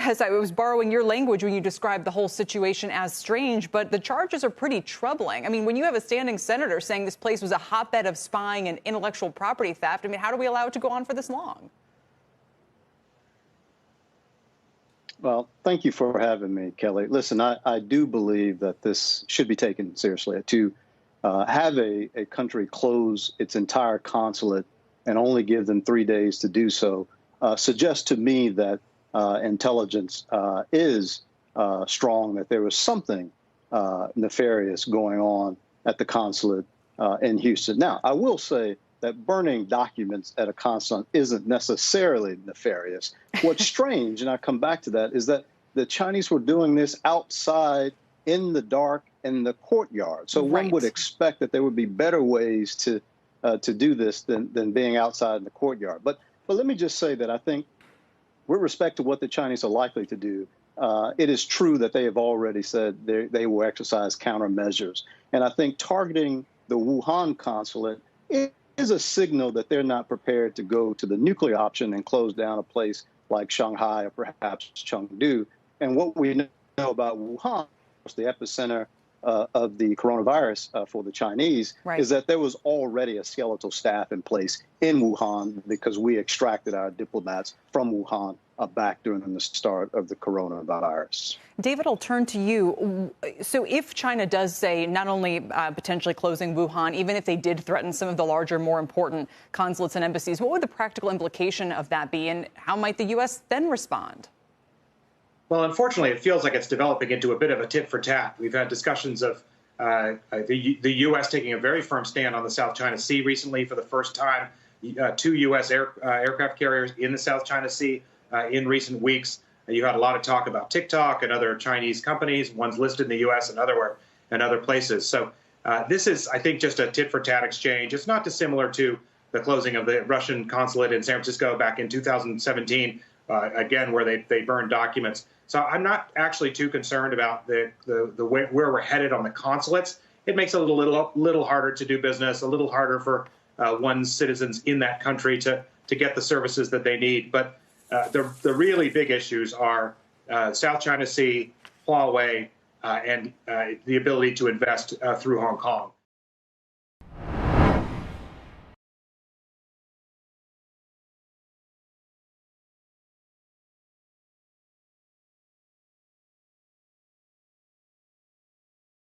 U.S., I was borrowing your language when you described the whole situation as strange, but the charges are pretty troubling. I mean, when you have a standing senator saying this place was a hotbed of spying and intellectual property theft, I mean, how do we allow it to go on for this long? Well, thank you for having me, Kelly. Listen, I do believe that this should be taken seriously. To have a country close its entire consulate and only give them 3 days to do so suggests to me that intelligence is strong, that there was something nefarious going on at the consulate in Houston. Now, I will say that burning documents at a consulate isn't necessarily nefarious. What's strange, and I come back to that, is that the Chinese were doing this outside in the dark in the courtyard. So one would expect that there would be better ways to do this than being outside in the courtyard. But let me just say that I think, with respect to what the Chinese are likely to do, it is true that they have already said they will exercise countermeasures. And I think targeting the Wuhan consulate is a signal that they're not prepared to go to the nuclear option and close down a place like Shanghai or perhaps Chengdu. And what we know about Wuhan, the epicenter of the coronavirus for the Chinese, is that there was already a skeletal staff in place in Wuhan because we extracted our diplomats from Wuhan back during the start of the coronavirus. David, I'll turn to you. So if China does say not only potentially closing Wuhan, even if they did threaten some of the larger, more important consulates and embassies, what would the practical implication of that be, and how might the U.S. then respond? Well, unfortunately, it feels like it's developing into a bit of a tit for tat. We've had discussions of the U.S. taking a very firm stand on the South China Sea recently for the first time. 2 U.S. aircraft carriers in the South China Sea in recent weeks. You had a lot of talk about TikTok and other Chinese companies, ones listed in the U.S. and other places. So this is, I think, just a tit for tat exchange. It's not dissimilar to the closing of the Russian consulate in San Francisco back in 2017, again, where they burned documents. So I'm not actually too concerned about the way where we're headed on the consulates. It makes it a little harder to do business, a little harder for one's citizens in that country to get the services that they need. But the really big issues are South China Sea, Huawei, and the ability to invest through Hong Kong.